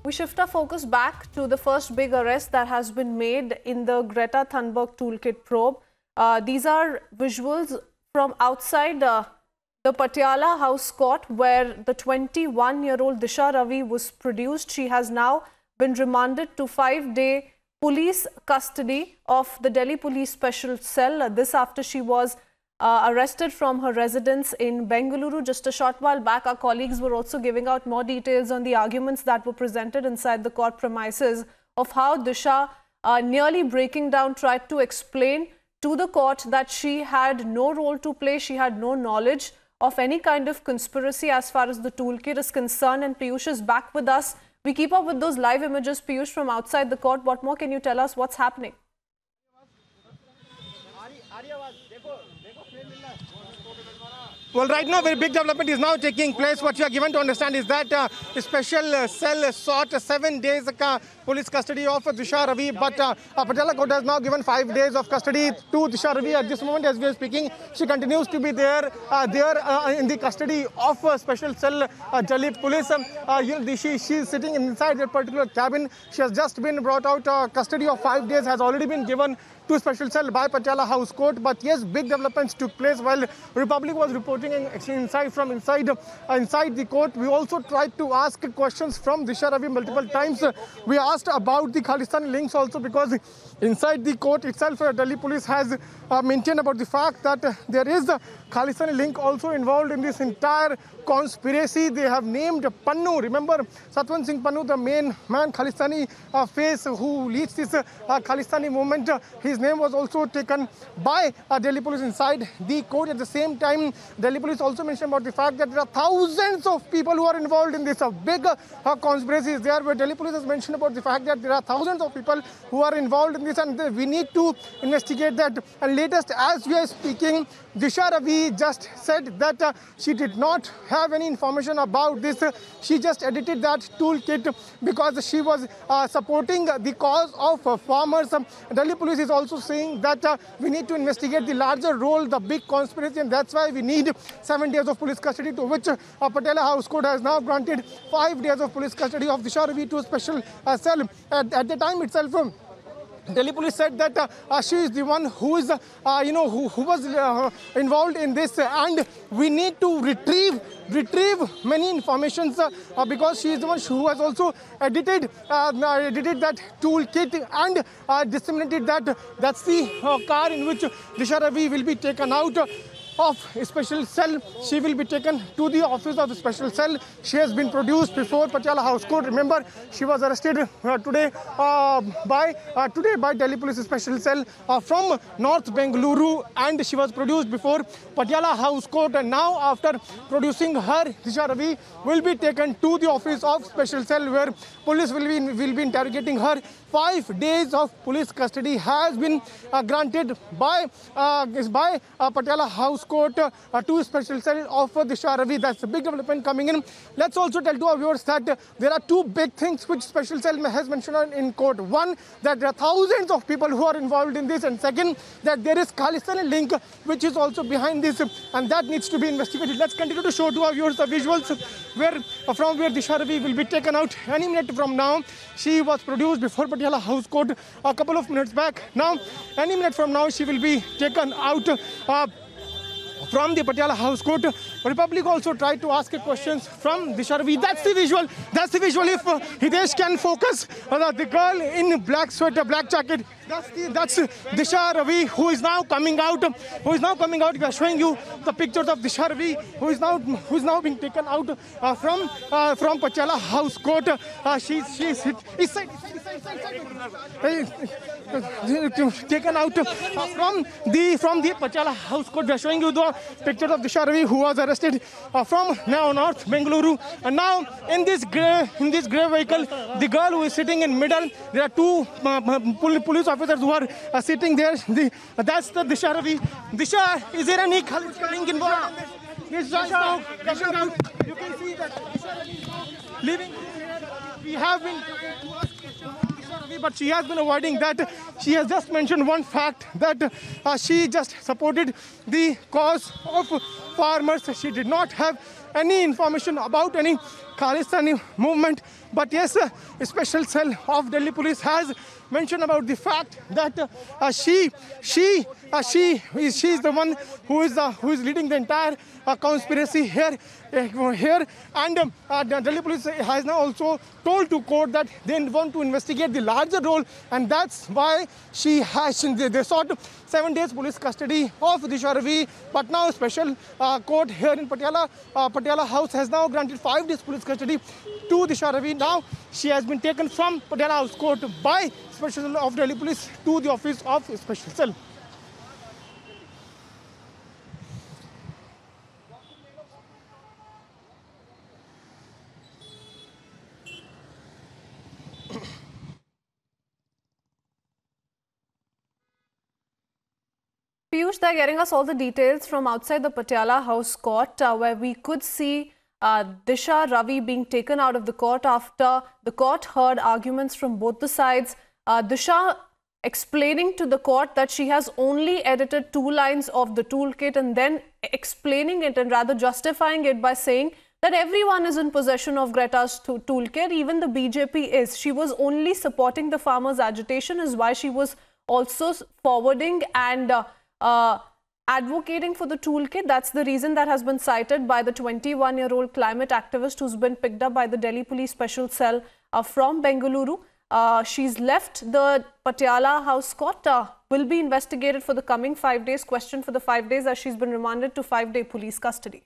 We shift our focus back to the first big arrest that has been made in the Greta Thunberg toolkit probe. These are visuals from outside the Patiala House Court, where the 21-year-old Disha Ravi was produced. She has now been remanded to 5-day police custody of the Delhi Police Special Cell. This after she was arrested from her residence in Bengaluru. Just a short while back, our colleagues were also giving out more details on the arguments that were presented inside the court premises of how Disha, nearly breaking down, tried to explain to the court that she had no role to play, she had no knowledge of any kind of conspiracy as far as the toolkit is concerned. And Piyush is back with us. We keep up with those live images, Piyush, from outside the court. What more can you tell us? What's happening? Well, right now, very big development is now taking place. What you are given to understand is that a special cell sought 7 days police custody of Disha Ravi, but Patiala Court has now given 5 days of custody to Disha Ravi. At this moment, as we are speaking, she continues to be there in the custody of special cell Delhi police. She is sitting inside that particular cabin. She has just been brought out. Custody of 5 days has already been given to special cell by Patiala House Court. But yes, big developments took place while Republic was reporting inside the court. We also tried to ask questions from Disha Ravi multiple times. We asked about the Khalistani links also, because inside the court itself, Delhi police has maintained about the fact that there is a Khalistani link also involved in this entire conspiracy. They have named Pannu. Remember Satwan Singh Pannu, the main man, Khalistani face who leads this Khalistani movement. His name was also taken by Delhi police inside the court. At the same time, Delhi police also mentioned about the fact that there are thousands of people who are involved in this. A big conspiracy is there, where Delhi police has mentioned about the fact that there are thousands of people who are involved in this, and we need to investigate that. And latest, as we are speaking, Disha Ravi just said that she did not have any information about this. She just edited that toolkit because she was supporting the cause of farmers. Delhi police is also saying that we need to investigate the larger role, the big conspiracy, and that's why we need 7 days of police custody, to which Patiala House Court has now granted 5 days of police custody of Disha Ravi to a special cell. At the time itself, Delhi police said that she is the one who is, who was involved in this, and we need to retrieve many informations because she is the one who has also edited that toolkit and disseminated that. That's the car in which Disha Ravi will be taken out of a special cell. She will be taken to the office of the special cell. She has been produced before Patiala House Court. Remember, she was arrested today by Delhi Police Special Cell from North Bengaluru, and she was produced before Patiala House Court. And now, after producing her, Disha Ravi will be taken to the office of Special Cell, where police will be interrogating her. 5 days of police custody has been granted by Patiala House Court to Special Cell of Disha Ravi. That's a big development coming in. Let's also tell to our viewers that there are two big things which Special Cell has mentioned in court. One, that there are thousands of people who are involved in this, and second, that there is Khalistani link which is also behind this, and that needs to be investigated. Let's continue to show to our viewers the visuals from where Disha Ravi will be taken out any minute from now. She was produced before Patiala House Court a couple of minutes back. Now, any minute from now, she will be taken out from the Patiala House Court. Republic also tried to ask questions from Disha Ravi. That's the visual. That's the visual. If Hitesh can focus, the girl in black sweater, black jacket. That's Disha Ravi, who is now coming out. We are showing you the pictures of Disha Ravi, who is now being taken out from Patiala House Court. She's taken out from the Patiala House Court. We are showing you the pictures of Disha Ravi, who was arrested from North Bengaluru. And now in this grey vehicle, the girl who is sitting in middle, there are two police officers who are sitting there. That's the Disha Ravi. Disha, is there any Khalistani link involved? Yes, now coming out. You can see that Disha Ravi is now leaving. We have been to ask Disha Ravi, but she has been avoiding that. She has just mentioned one fact, that she just supported the cause of farmers. She did not have any information about any Khalistani movement. But yes, a special cell of Delhi police has mentioned about the fact that she is the one who is leading the entire conspiracy here. And Delhi police has now also told to court that they want to investigate the larger role, and that's why they sought 7 days police custody of Disha Ravi. But now special court here in Patiala House has now granted 5 days police custody to Disha Ravi. Now she has been taken from Patiala House Court by Special Cell of Delhi Police to the office of Special Cell. Piyush, they're getting us all the details from outside the Patiala House Court, where we could see Disha Ravi being taken out of the court after the court heard arguments from both the sides. Disha explaining to the court that she has only edited 2 lines of the toolkit, and then explaining it and rather justifying it by saying that everyone is in possession of Greta's toolkit, even the BJP is. She was only supporting the farmers' agitation, is why she was also forwarding and advocating for the toolkit. That's the reason that has been cited by the 21-year-old climate activist who's been picked up by the Delhi Police Special Cell from Bengaluru. She's left the Patiala House Court, will be investigated for the coming 5 days, questioned for the 5 days, as she's been remanded to 5-day police custody.